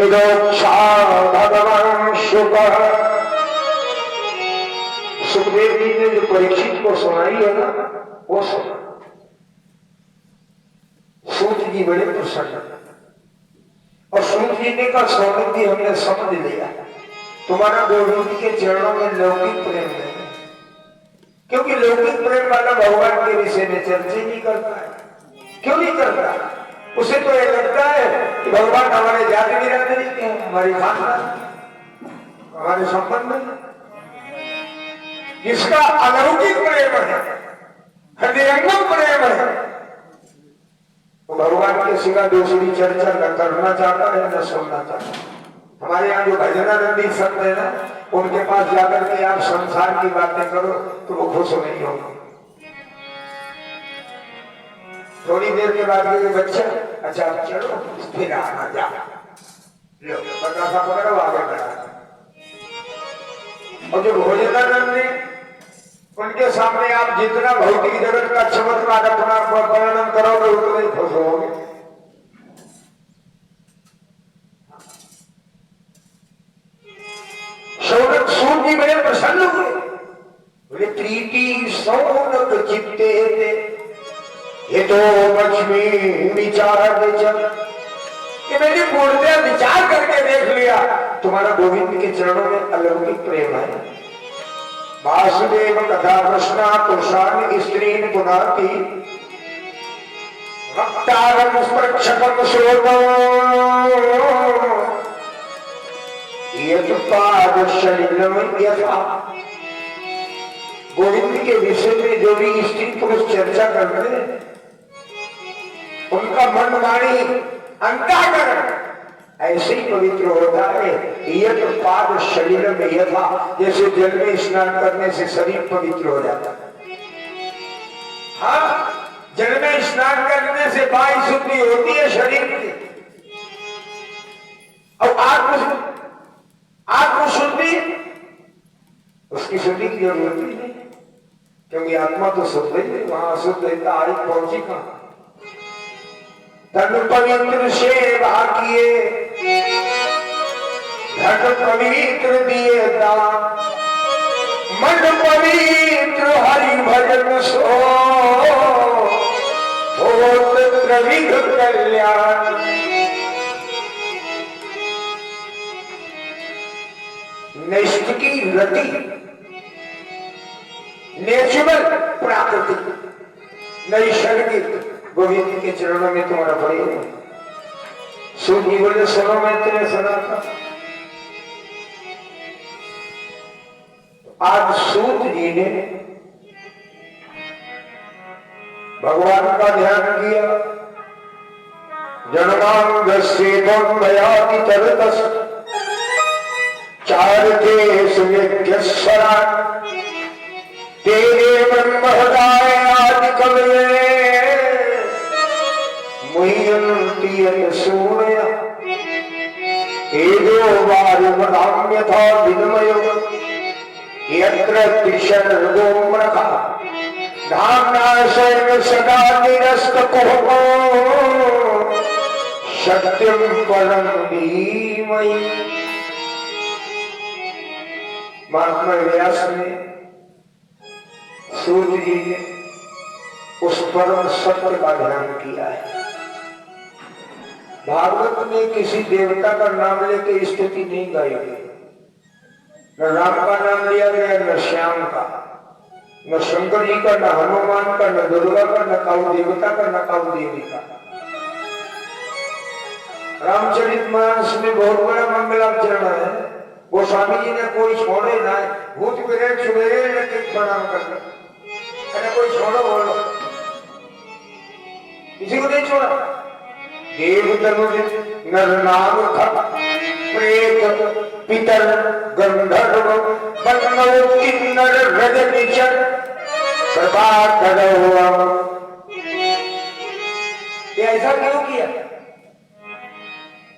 यदोक्षा भगवान शुक। सुखदेव जी ने जो परीक्षित को सुनाई है ना, वो सुना। सूत जी बड़े प्रसन्न, और सूत जी ने कहा स्वामी जी हमने समझ लिया, तुम्हारा गोविंद के चरणों में लौकिक प्रेम नहीं, क्योंकि लौकिक प्रेम वाला भगवान के विषय में चर्चा नहीं करता है। क्यों नहीं करता? उसे तो ये लगता है कि भगवान हमारे जाति बिरादरी के हैं, हमारी खानदान, हमारे संबंध में। जिसका अलौकिक प्रेम है, हृदयंगम प्रेम है, वो भगवान के सिवा दूसरी चर्चा न करना चाहता है न सुनना चाहता है। हमारे यहाँ जो भजनानंदी संत है ना, उनके पास जाकर के आप संसार की बातें करो तो वो खुश नहीं होंगे। थोड़ी देर के बाद ये बच्चा, अच्छा चलो फिर आना जा लो, पटाखा पकड़ो आगे बढ़ा। और जो भोजनानंद ने, उनके सामने आप जितना भौतिक जगत का चमत्कार अपना वर्णन करोगे उतना ही खुश होगे। शौनक सूत जी बड़े प्रसन्न हुए, बोले प्रीति शौनक चित्ते थे ये तो लक्ष्मी विचार कि मैंने पूर्णतः विचार करके देख लिया तुम्हारा गोविंद के चरणों में अलौकिक प्रेम है। वासुदेव कथा कृष्णा पुरुषान स्त्रीन पुनाति वक्तारम स्पर्शकम शोभो यत्पाद शरीरम यथा। गोविंद के विषय में जो भी स्त्री पुरुष चर्चा करते हैं, उनका मन वाणी अंतःकरण ऐसे ही पवित्र होता है। यत्पाद शरीरम यथा, जैसे जल में स्नान करने से शरीर पवित्र हो जाता है। हाँ, जल में स्नान करने से वायु शुद्धि होती है शरीर की, और आत्मशुद्धि उसकी शुद्धि की जरूरत ही नहीं, क्योंकि आत्मा तो शुद्ध ही है, वहां अशुद्धता आई पहुंची कहां। धन पवित्र सेवा किए, धन पवित्र दिए दान, मन पवित्र हरि भजन सो होत त्रिविध कल्याण। नैष्ठ की रति, नेचुरल प्राकृतिक, नैसर्गिक गोविंद के चरणों में तुम्हारा प्रेम। सूत जी बोले सुनो, मैं तुम्हें सुनाता। आज सूत जी ने भगवान का ध्यान किया। जन्मांग से भयाति तरतस चार देश यज्ञस्वरा तेरे ब्रह्महृदाय आदि कवये मुह्यन्ति सूर्य एदो वायुमदाम्य था विनमयो यत्र त्रिशर्गो मृखा धाम्ना शैव सदा निरस्त कुहो सत्यम परम धीमहि। महात्मा व्यास ने, सूत जी ने उस परम सत्य का ध्यान किया है। भागवत में किसी देवता का नाम लेके स्तुति नहीं गाई गई, न राम का नाम लिया गया, न श्याम का, न शंकर जी का, न हनुमान का, न दुर्गा का, न काऊ देवता का, न काऊ देवी का। रामचरितमानस में बहुत बड़ा मंगलाचरण है। वो स्वामी जी ने कोई छोड़े ना, भूत प्रेत छुड़े लेकिन प्रणाम करना, अरे कोई छोड़ो बोलो, किसी को नहीं छोड़ा। देव तनुज नर नाम प्रेत पितर गंधर्व बन्नव किन्नर रज निचर प्रभात ये ऐसा क्यों किया?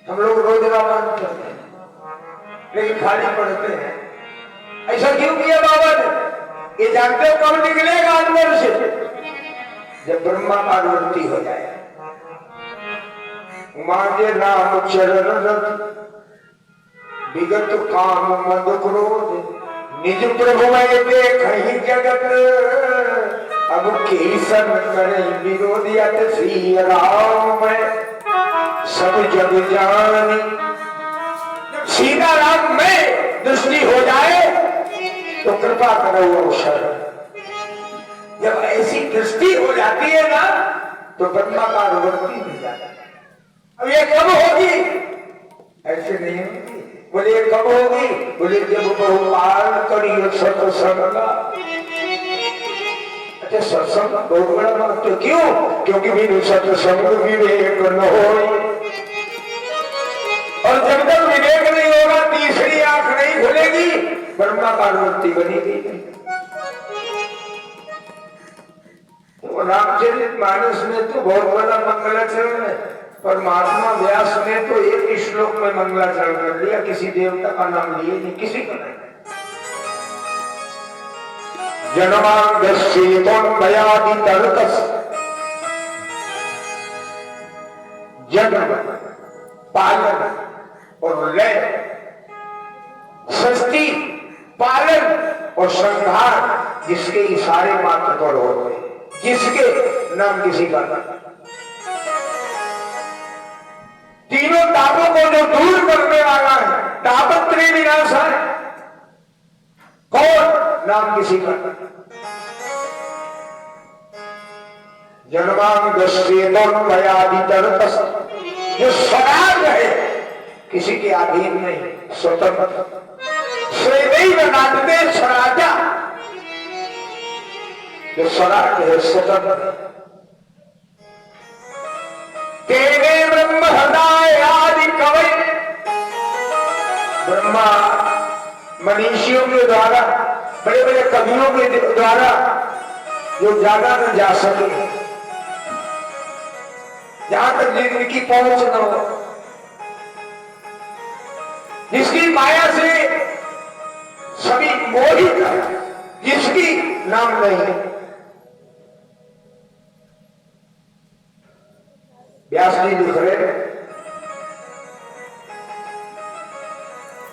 हम लोग रोज रामायण पढ़ते हैं लेकिन खाली पढ़ते हैं, ऐसा क्यों किया बाबा ने? ये जानते हो कब निकलेगा अंदर से? जब ब्रह्मा पार्वती हो जाए। मांगे राम चरण रथ विगत काम मद क्रोध निज प्रभु में देखहि जगत अब के सन करे विरोधी अत श्री राम में सब जग जानी। सीता राम में दृष्टि हो जाए तो कृपा करो अवसर। जब ऐसी दृष्टि हो जाती है ना तो ब्रह्मा का अनुवर्ती मिल जाता है। अब ये कब होगी? ऐसे नहीं होगी। बोले ये कब होगी? बोले जब बहुपाल करियो सत्संग। अच्छा सत्संग बहुत बड़ा महत्व। क्यों? क्योंकि बिनु सत्संग विवेक न हो। और जब तक विवेक नहीं होगा तीसरी आंख नहीं खुलेगी, ब्रह्मा का अनुवर्ती बनेगी। तो रामचरितमानस में तो बहुत बड़ा मंगलाचरण है, पर महात्मा व्यास ने तो एक श्लोक में मंगलाचरण कर लिया, किसी देवता का नाम लिए नहीं, किसी का नहीं। जन्म पालन और लय, सृष्टि पालन और संहार जिसके इशारे मात्र पर होते हैं, जिसके नाम किसी का तीनों तापों को जो दूर करने वाला है, तापत्रय विनाश है। कौन? नाम किसी का। जो स्वराज है, किसी के अधीन नहीं, स्वतंत्र। स्वयं नाटते स्वराजा, जो स्वराज है स्वतंत्र। तेरे ब्रह्म हृदय आदि कवि, ब्रह्मा मनीषियों के द्वारा, बड़े बड़े कवियों के द्वारा जो ज्यादा न जा सके, जहां तक जिंदगी पहुंच न हो, जिसकी माया से सभी मोहित है, जिसकी नाम नहीं है। व्यास जी लिख रहे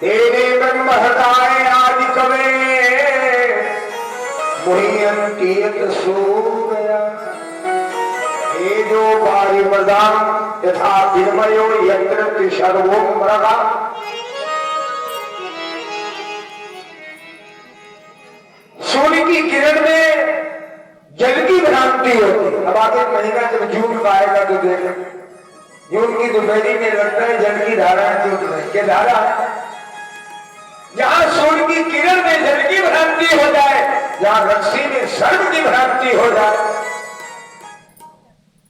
तेरे ब्रह्म हृदय आदि कवे मुहियंतीयत सो गया। ये जो बारी मदान यथा विमयो यत्र सर्वो मृगा। सूर्य की किरण में जल की भ्रांति होती है। अब आगे महीना जब जून का आएगा तो देखें, जून की दोपहरी में लगता है जल की धारा है, जून में क्या धारा है? जहां सूर्य की किरण में जल की भ्रांति हो जाए, जहां रस्सी में सर्प की भ्रांति हो जाए,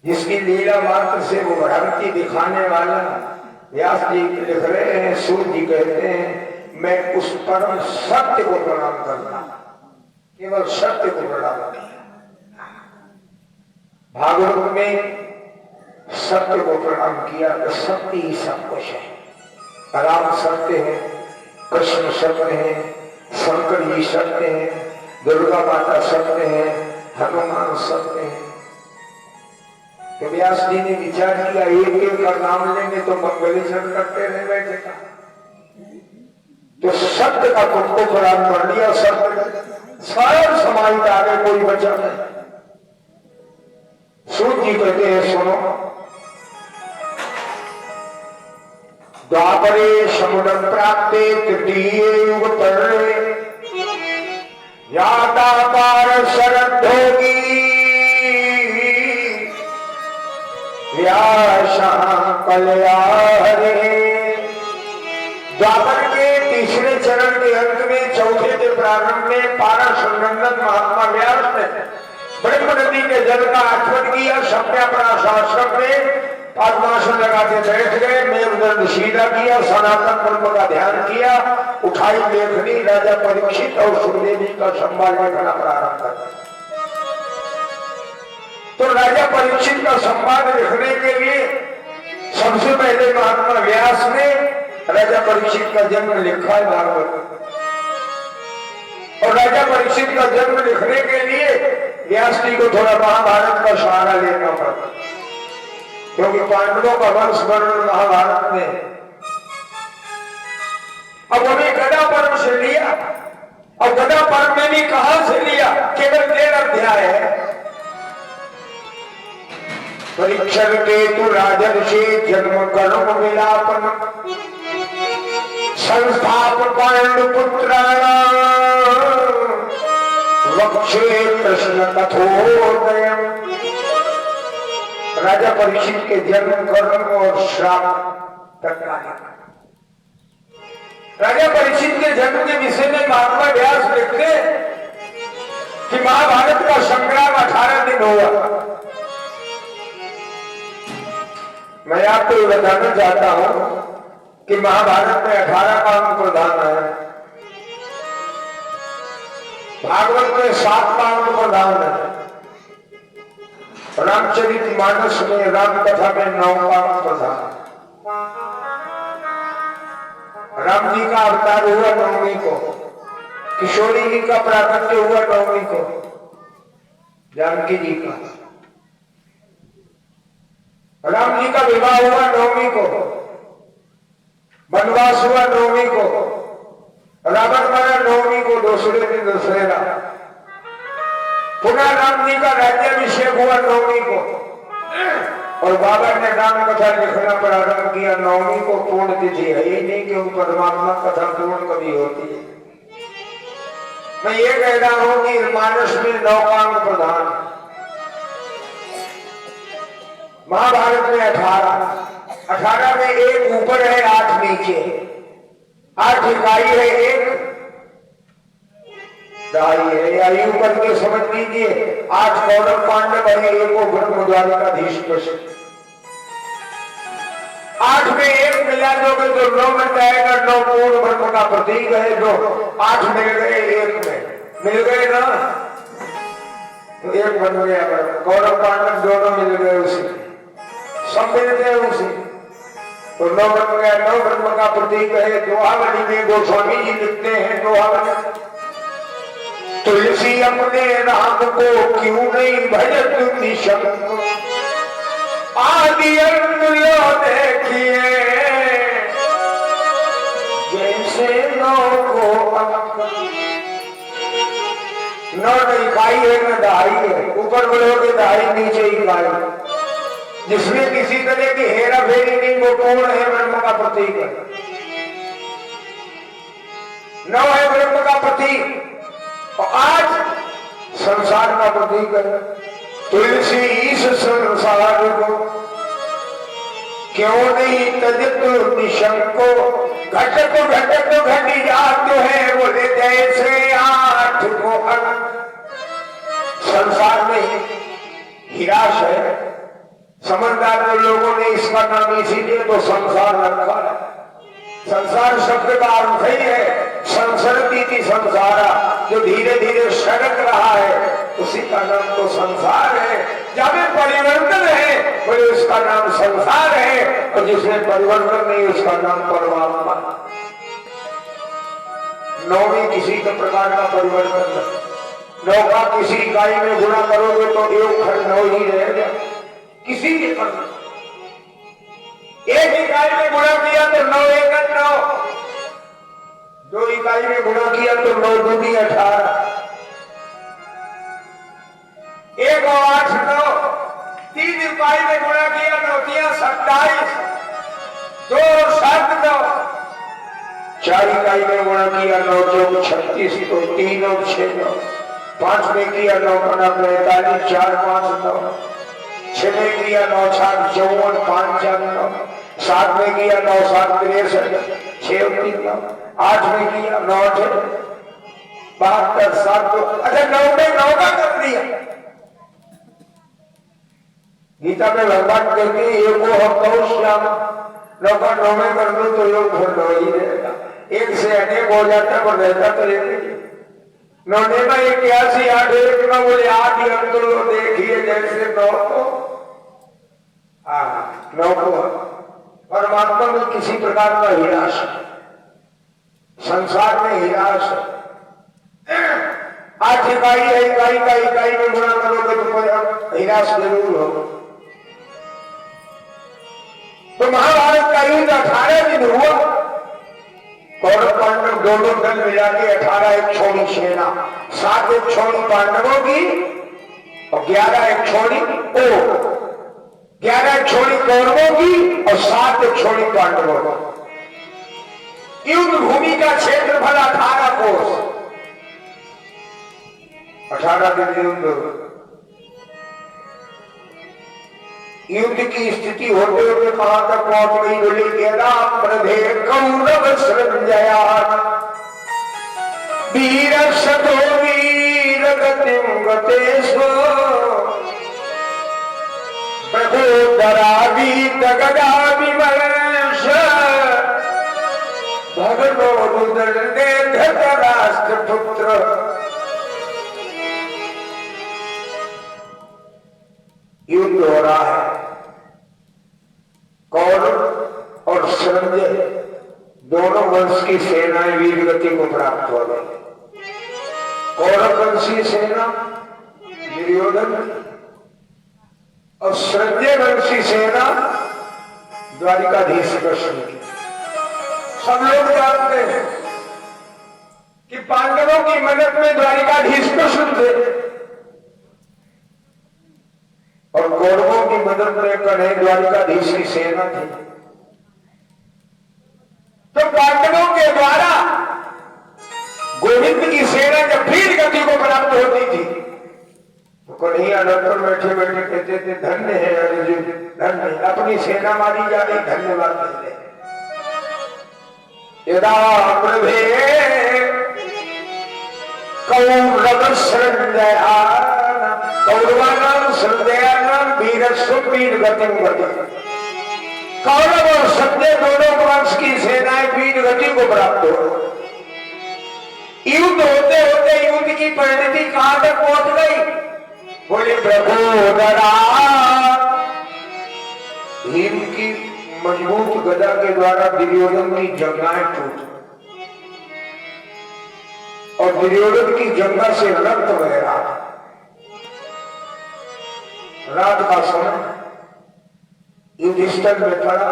जिसकी लीला मात्र से वो भ्रांति दिखाने वाला व्यास जी लिख रहे हैं। सूर्य जी कहते हैं मैं उस परम सत्य को प्रणाम करता, केवल सत्य को प्रणाम करता। भागवत में सत्य को प्रणाम किया तो सत्य ही सब कुछ है। राम सत्य है, कृष्ण सत्य है, शंकर जी सत्य है, दुर्गा माता सत्य है, हनुमान सत्य है। तो व्यास जी ने विचार किया एक एक का नाम लेंगे तो मंगलीचरण करते रह बैठेगा, तो सत्य का खुद को प्रणाम कर लिया। सत्य सारा समाज आगे कोई बचा नहीं। सूर्य जी कहते हैं सुनो, द्वापरे समुद्र प्राप्ते तृतीय युग पर याता पार शरद होगी व्यासा कल्या हरे। द्वापर के तीसरे चरण के अंत में, चौथे के प्रारंभ में पारा संरंगन महात्मा व्यास ने ब्रह्म नदी के जल का आचमन किया। सबने अपना शास्त्र में पद्मासन लगा के बैठ गए, मेरुदंड सीधा किया, सनातन ब्रह्म का ध्यान किया, उठाई लेखनी राजा परीक्षित और सुखदेवी का संवाद लिखना प्रारंभ कर। तो राजा परीक्षित का संवाद लिखने के लिए सबसे पहले महात्मा व्यास ने राजा परीक्षित का जन्म लिखा है भागवत। और राजा परीक्षित का जन्म लिखने के लिए व्यास जी को थोड़ा महाभारत का सहारा लेना पड़ा, क्योंकि पांडवों का वंश वर्णन महाभारत में। अब हमें गदा पर्व से लिया, और गदा पर्व में भी कहां से लिया? केवल 13 अध्याय है। परीक्षण केतु राजर्षि जन्म कर्म विलापन संस्थापक पुत्राणाम वक्षे कृष्ण कथोदय। राजा परीक्षित के जन्म कर्म और श्राप तक का राजा परीक्षित के जन्म के विषय में महात्मा व्यास लिखते कि महाभारत का संग्राम 18 दिन हुआ। मैं आपको ये बताना चाहता हूं कि महाभारत में 18 कांड प्रधान है, भागवत में 7 कांड प्रधान है, रामचरितमानस में राम कथा में 9 कांड प्रधान। राम जी का अवतार हुआ 9वीं को, किशोरी जी का प्राकट्य हुआ 9वीं को, जानकी जी का। राम जी का विवाह हुआ 9वीं को, वनवास हुआ 9वीं को, रावण मारा 9वीं को, दूसरे दिन दशहरा। पुनः राम जी का राज्याभिषेक हुआ 9वीं को, और बाबा ने राम कथा लिखना प्रारंभ किया 9वीं को। पूर्ण तिथि है ये नहीं कि परमात्मा कथा पूर्ण कभी होती है। मैं ये कह रहा हूं कि मानस में 9 कांड प्रधान, महाभारत में 18 में 1 ऊपर है 8 नीचे, 8 इकाई है 1 दाई है। आयु करके समझ लीजिए 8 कौरव पांडव है, 1 ब्रह्म द्वारिकाधीश कृष्ण। 8 में 1 मिला दोगे तो 9 बन जाएगा। 9 पूर्ण ब्रह्म का प्रतीक है। जो 8 मिल गए 1 में मिल गए ना, तो 1 बन गया। कौरव पांडव दोनों मिल गए, उसी सब मिल गए उसी, तो 9 बन गया। 9 ब्रह्म का प्रतीक है। दोहावली में गोस्वामी जी लिखते हैं, दोहावली तुलसी अपने राम को क्यों नहीं भजत निशंक, आदि अंत लो देखिए जैसे 9 को अंक। 9 इकाई है न दहाई है, ऊपर बढ़ोगे दहाई, नीचे इकाई। जिसमें किसी तरह की हेरा फेरी नहीं, वो पूर्ण है, ब्रह्म का प्रतीक है। 9 है ब्रह्म का प्रतीक, और 8 संसार का प्रतीक है। तुलसी इस संसार को क्यों नहीं तजत निशंको, घटक घटक घटी जात है बोले जैसे 8 को अंक। संसार में हिराश है, समझदार लोगों ने इसका नाम इसीलिए तो संसार रखा है। संसार शब्द का अर्थ ही है संसरती थी संसारा, जो धीरे धीरे सड़क रहा है उसी का नाम तो संसार है। जब परिवर्तन है बोले उसका नाम संसार है, और जिसमें परिवर्तन नहीं उसका नाम परमात्मा। 9 में किसी के प्रकार का परिवर्तन नहीं। 9 का किसी इकाई में गुणा करोगे तो 1 खंड 9 ही रहेगा, किसी के खंड। 1 इकाई में गुणा किया तो 9 1 9, 2 इकाई में गुणा किया तो 9 दूनी 18, 1 और 8 9, 3 इकाई में गुणा किया 9 तिया 27, 2 और 7 9, 4 इकाई में गुणा किया 9 चौक 36, तो 3 और 6 9, 5 में किया 9 बना 45, 4 5 9, 6 में किया 9 7 54, 5 4 9, 7 में किया 9 7 63, 6 3 9, 8 में किया 9 8 72 7 2। अच्छा 9 में 9 का कर दिया। गीता में भगवान कहते हैं योग हम श्याम, 9 का 9 में कर दो तो योग फिर 9 ही रहेगा। 1 से अनेक हो जाता पर रहता तो 1। 9 में 81 8 1 9 बोले 8 ही अंत लो देखिए जैसे 9 को 9 को परमात्मा में किसी प्रकार का हिराश, संसार में हिराश। 8 इकाई है, इकाई का इकाई में गुणा करोगे तो हिराश जरूर हो। तो महाभारत का युद्ध 18 दिन हुआ। कौरव पांडव दोनों दल मिला के 18 एक छोड़ी सेना, 7 एक छोड़ी पांडवों की और 11 एक छोड़ी 11 एक छोड़ी कौरवों की और 7 एक छोड़ी पांडवों की। युद्ध भूमि का क्षेत्रफल 18 कोस, 18 दिन युद्ध। युद्ध की स्थिति होते हुए कहां तक पहुंच गई? बोले गेरा प्रधे कौरव सृंजया वीर सतो वीर गतिम गतेशो प्रभोदरावीत गदा विमर्श भगवोदंडे धृतराष्ट्र पुत्र। युद्ध हो रहा है, कौरव और संजय दोनों वंश की सेनाएं वीर गति को प्राप्त हो गई। कौरव वंशी सेना दुर्योधन और संजय वंशी सेना द्वारिकाधीश कृष्ण की। सब लोग जानते हैं कि पांडवों की मदद में द्वारिकाधीश कृष्ण थे और कौरवों की मदद में कन्हैया द्वारिकाधीश की सेना थी। तो पांडवों के द्वारा गोविंद की सेना जब वीर गति को प्राप्त होती थी तो कन्हैया रथ पर बैठे बैठे कहते थे धन्य है अर्जुन, धन्य, अपनी सेना मारी जा रही, धन्यवाद देते। यदा प्रभे कौरव सृंजया, कौरवानाम सृंजयानाम वीरस्व वीर गतिम गति। कौरव और संजय दोनों वंश की सेनाएं वीर गति को प्राप्त हो। युद्ध होते होते युद्ध की परिणति कहां तक पहुंच गई? बोले प्रभोदरा, भीम की मजबूत गदा के द्वारा दुर्योधन की जंगाएं टूट और दुर्योधन की जंगा से रक्त बह रहा था। रात का समय युधिष्ठिर में खड़ा,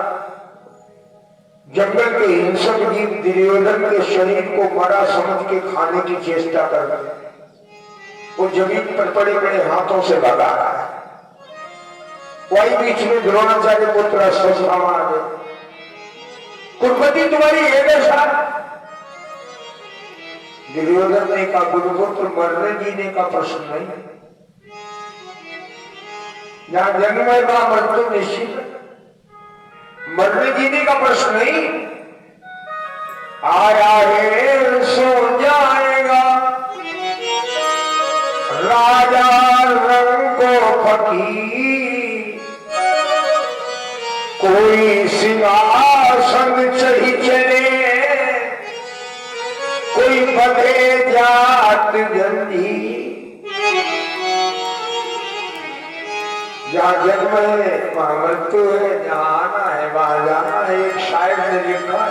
जंगल के हिंसक जीव दुर्योधन के शरीर को मरा समझ के खाने की चेष्टा कर रहे। वो जमीन पर पड़े पड़े हाथों से भगा रहा है। वही बीच में द्रोणाचार्य पुत्र अश्वत्थामा आ गए। कुलपति तुम्हारी ये दशा? दुर्योधन ने कहा गुरुपुत्र मरने जीने का प्रश्न नहीं, जहां जन्म है वहां मृत्यु निश्चित है, मरने जीने का प्रश्न नहीं। आया है सो जाएगा राजा रंग को फकीर, कोई सिंहासन चढ़ी चले, कोई बधे जात जंजीर। जहां जन्म है वहां मृत्यु है, जहां आना है वहां जाना है। एक शायर ने लिखा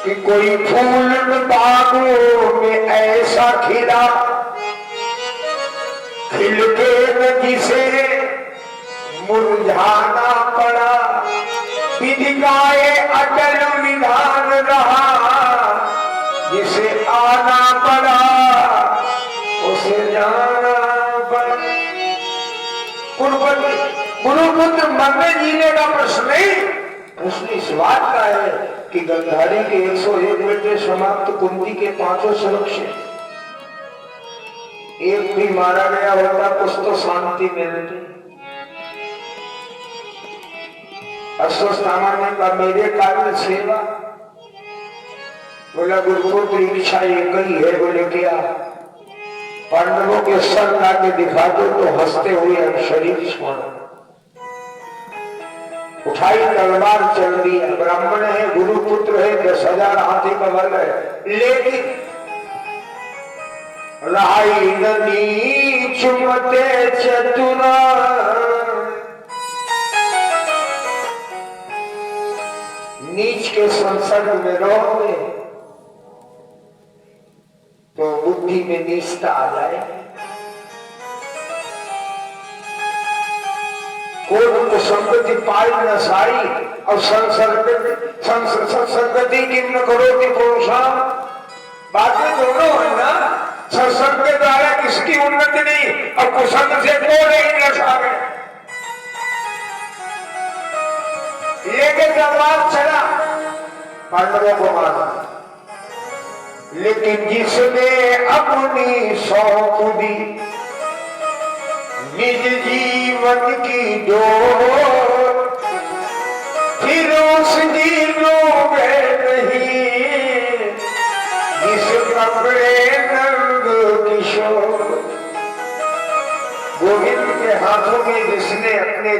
कि कोई फूल बागों में ऐसा खिला, खिल के न जिसे मुरझाना पड़ा, विधि का ये अटल विधान रहा, जिसे आना पड़ा उसे जाना पड़ा। गुरुपुत्र मरने जीने का प्रश्न नहीं, प्रश्न इस बात का है कि गंधारी के 101 बेटे समाप्त, कुंती के 5 सुरक्षित, एक भी मारा गया होता कुछ तो शांति मिलती। अश्वत्थामा ने कहा मेरे कारण सेवा। बोला गुरुपुत्र इच्छा एक ही है। बोले क्या? पांडवों के सर लाके दिखा दो तो हंसते हुए हम शरीर छोड़। उठाई तलवार चल रही है, ब्राह्मण है, गुरुपुत्र है, 10,000 हाथी का बल है, लेकिन राई नदी चुमते चतुरा, नीच के संसर्ग में रहोगे तो बुद्धि में नीचता आ जाए। कोट को संपत्ति पाई न सारी और सत्संगति किम न करो कि पुरुषा, बातें दोनों है ना। सत्संग के द्वारा किसकी उन्नति नहीं और कुसंग से को नहीं नशा में लेके जवाब चला पांडवों को मारा, लेकिन जिसने अपनी सौंप दी निज जीवन की डोर, फिर उस जीनों में नहीं जिस पकड़े नंद किशोर। गोविंद के हाथों में जिसने अपने